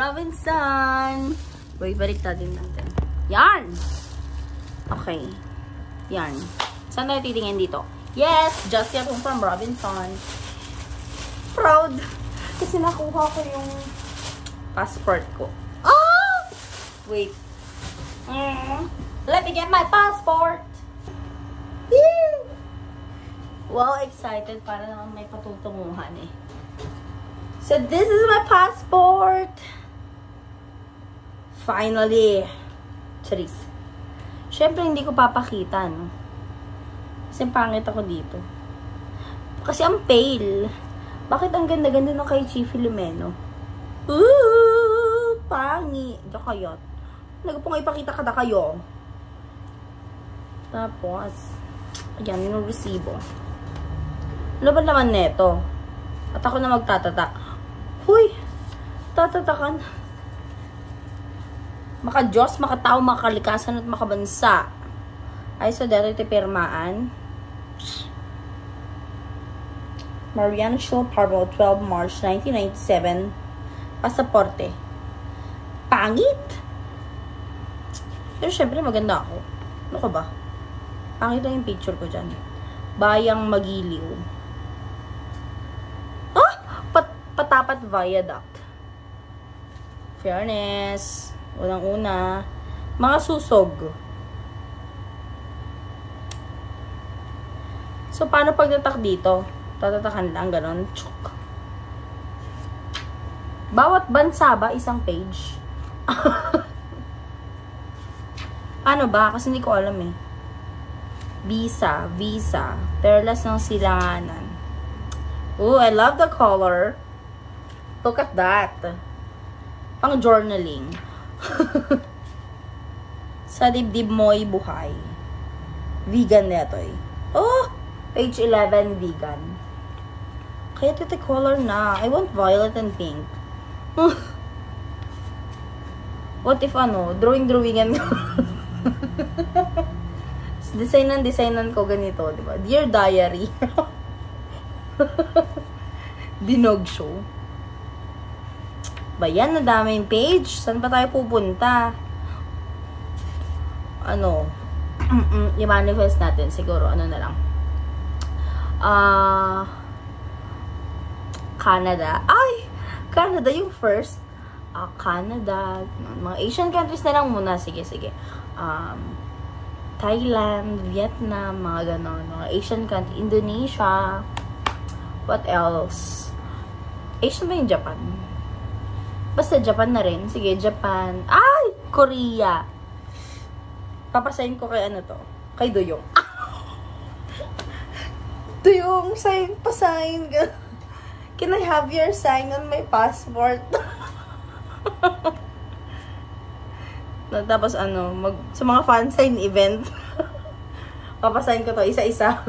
Robinson. Wait, baliktadin natin. Yan! Okay. Yan. Saan tayo titingin dito? Yes! Just yet from Robinson. Proud. Kasi nakuha ko yung passport ko. Oh! Wait. Let me get my passport! Yay! Wow, excited. Para naman may patutunguhan eh. So, this is my passport! Finally! Charis. Siyempre, hindi ko papakita, no? Kasi pangit ako dito. Kasi ang pale. Bakit ang ganda-ganda ng kay Chief Filomeno? Ooh! Pangi! Diyan kayo. Nagpo nga ipakita kada kayo. Tapos, ayan, yung resibo. Ano ba naman neto? At ako na magtatatak. Huy! Tatatakan. Maka-Diyos, makatao, makakalikasan at makabansa. Ay, so dito ito pirmaan. Mariana Shul Parvo, 12 March 1997. Pasaporte. Pangit! Pero syempre maganda ako. Ano ka ba? Pangit lang yung picture ko dyan. Bayang Magiliw. Ah! Patapat Viaduct. Fairness. Unang-una. Mga susog. So, paano pagtatak dito? Tatatakan lang, ganon. Chuk. Bawat bansa ba, isang page? Ano ba? Kasi hindi ko alam eh. Visa. Perlas ng Silanganan. Ooh, I love the color. Look at that. Pang journaling. Sa dibdib mo'y buhay. Vegan neto eh. Oh! Page 11, vegan. Kaya ito color na. I want violet and pink. What if ano? Drawingan ko. Designan ko ganito, di ba? Dear Diary. Dinog show. Ba yan? Ang daming page. Saan pa tayo pupunta? Ano? I-manifest natin. Siguro, ano na lang. Canada. Ay! Canada yung first. Canada. Mga Asian countries na lang muna. Sige. Thailand, Vietnam, mga ganon. Mga Asian countries. Indonesia. What else? Asian ba yung Japan? Basta Japan na rin. Sige, Japan. Ay! Korea. Papasayin ko kay ano to? Kay Doyong. Doyong, sign, pasign. Can I have your sign on my passport? Tapos ano, sa mga fan sign event, papasign ko to isa-isa.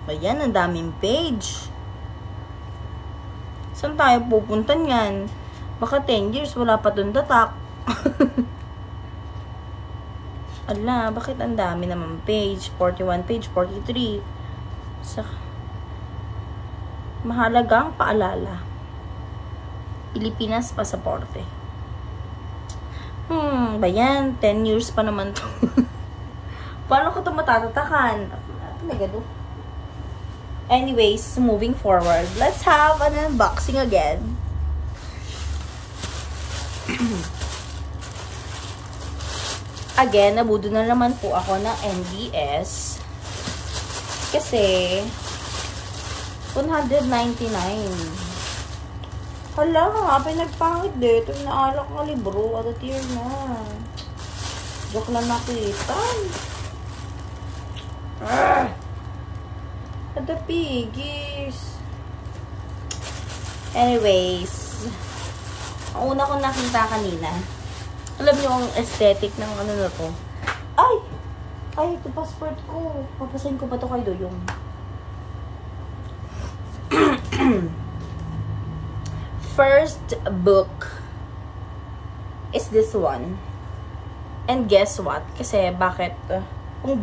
Ayan, ang daming page. Saan tayo pupunta yan? Baka 10 years, wala pa dun tatak. Ala, bakit ang dami naman page? 41 page, 43. Mahalagang paalala. Pilipinas pasaporte. Ba yan? 10 years pa naman to. Paano ko ito matatatakan? Anyways, moving forward. Let's have an unboxing again. Again, nabudo na naman po ako ng NBS. Kasi, 199. Hala, pinagpangit dito. Inaalak ng libro. At tier na. Joke lang nakita. Ada pigis. Anyways, ang una kong nakita kanina, alam niyo ang aesthetic ng ano na to. Ay! Ito passport ko. Papasahin ko pa to kay Doyong. First book is this one. And guess what? Kasi bakit? Kung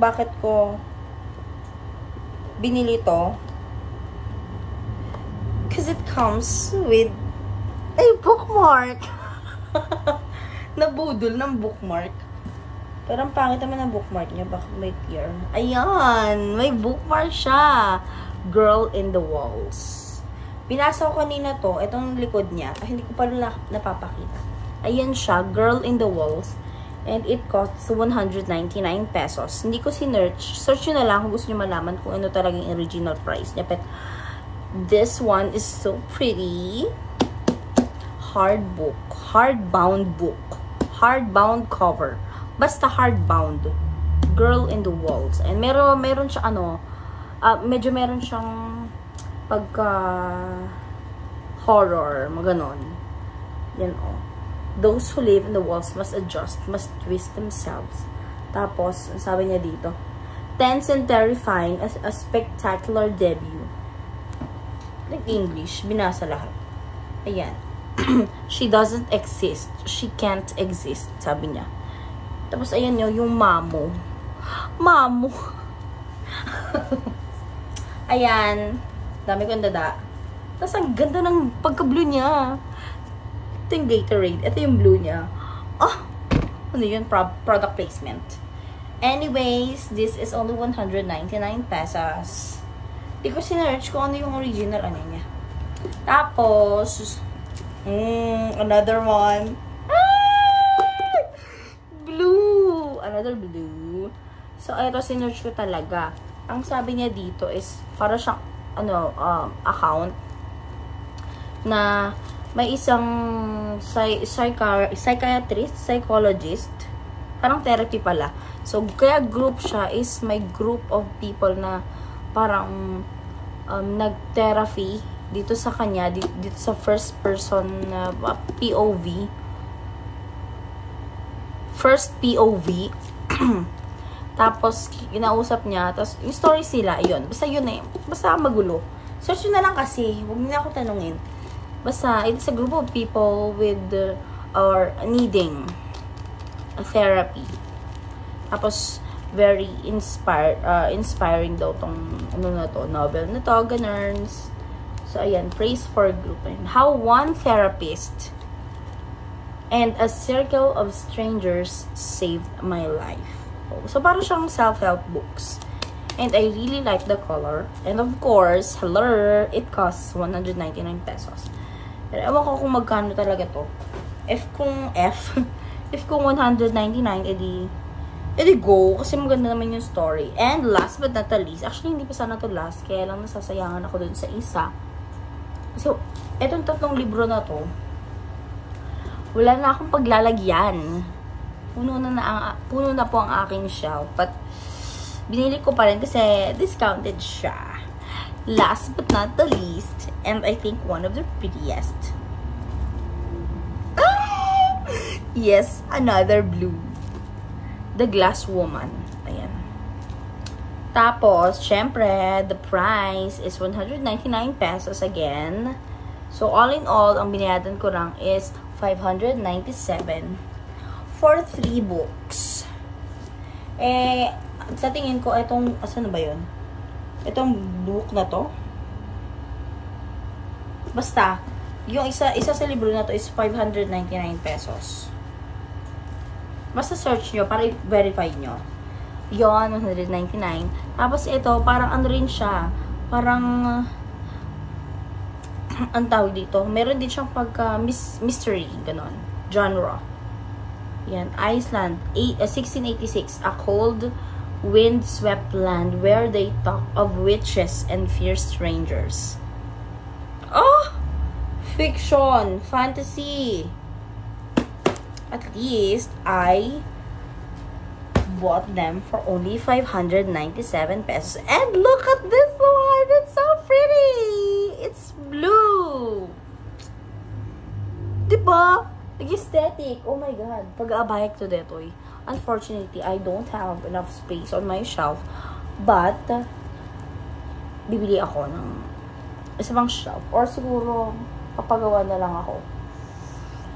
bakit ko binili to, Because it comes with a bookmark. Nabudol ng bookmark. Pero ang pangit naman ng bookmark niya. Bakit may tear? Ayan! May bookmark siya. Girl in the Walls. Binasa ko kanina to. Itong likod niya. Hindi ko pa napapakita. Ayan siya. Girl in the Walls. And it costs 199 pesos. Hindi ko sinerch. Search nyo na lang kung gusto nyo malaman kung ano talagang original price niya. But this one is so pretty. Hardbound book. Hardbound cover. Basta hardbound. Girl in the Walls. And meron siya medyo meron siyang pagka horror, maganon. Yan Those who live in the walls must adjust, must twist themselves. Tapos, sabi niya dito, tense and terrifying as a spectacular debut. Like English, binasa lahat. Ayan. She doesn't exist. She can't exist, sabi niya. Tapos, ayan yung mamo. Mamo. Ayan. Dami kong dada. Tapos, ang ganda ng pagka-blue niya. Ito yung Gatorade. Ito yung blue niya. Oh! Ano yun? Product placement. Anyways, this is only 199 pesos. Di ko sinerch kung ano yung original niya. Tapos, another one. Ah! Blue! Another blue. So, ito sinerch ko talaga. Ang sabi niya dito is, para siyang, account na may isang psychiatrist, psychologist, parang therapy pala. So, kaya group siya is may group of people na parang nag-therapy dito sa kanya, dito sa first person POV. First POV. Tapos, kinausap niya. Tapos, yung story sila, yun. Basta yun basta magulo. Search nyo na lang kasi. Huwag niyo na ako tanungin. Basta, it's a group of people with or needing a therapy. Tapos, very inspiring daw tong novel na to, ganun. So, ayan, praise for a group. And how one therapist and a circle of strangers saved my life. So, parang siyang self-help books. And I really like the color. And of course, hello, it costs 199 pesos. Pero ewan ko kung magkano talaga to. If kung 199, edi go. Kasi maganda naman yung story. And last but not the least, actually hindi pa sana to last. Kaya lang nasasayangan ako dun sa isa. So, etong tatlong libro na to, wala na akong paglalagyan. Puno na po ang aking shelf. But, binili ko pa rin kasi discounted siya. Last but not the least, and I think one of the prettiest. Ah! Yes, another blue. The Glass Woman. Ayan. Tapos, syempre, the price is 199 pesos again. So, all in all, ang binayadan ko lang is 597 for 3 books. Sa tingin ko, itong, asan na ba yun? Itong book na to. Basta, yung isa sa libro na to is 599 pesos. Basta search nyo para i-verify nyo. Yon, 199. Tapos ito, parang ano rin siya. Parang, ang tawag dito, meron din siyang pagka mystery, ganon. Genre. Yan, Iceland, 1686, a cold wind-swept land where they talk of witches and fierce strangers. Oh! Fiction! Fantasy! At least, I bought them for only 597 pesos. And look at this one! It's so pretty! It's blue! Diba? Aesthetic! Oh my God! Pag-aabayag to detoy. Unfortunately, I don't have enough space on my shelf. But, bibili ako ng isa pang shelf. Or siguro, papagawa na lang ako.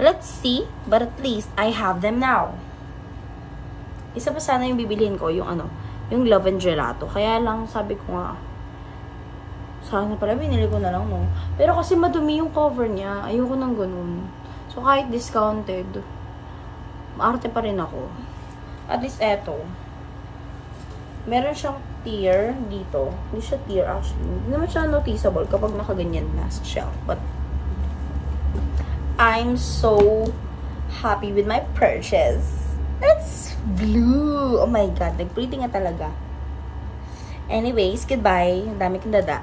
Let's see. But at least, I have them now. Isa pa sana yung bibiliin ko, yung yung Love and Gelato. Kaya lang, sabi ko nga, Sana pala, binili ko na lang, no? Pero kasi madumi yung cover niya. Ayoko nang ganun. So, kahit discounted, maarte pa rin ako. At least, eto. Meron siyang tear dito. Hindi siya tear, actually. Hindi naman siya noticeable kapag nakaganyan na sa shelf. But, I'm so happy with my purchase. It's blue. Oh my God. Nag-pretty nga talaga. Anyways, goodbye. Ang dami kong dada.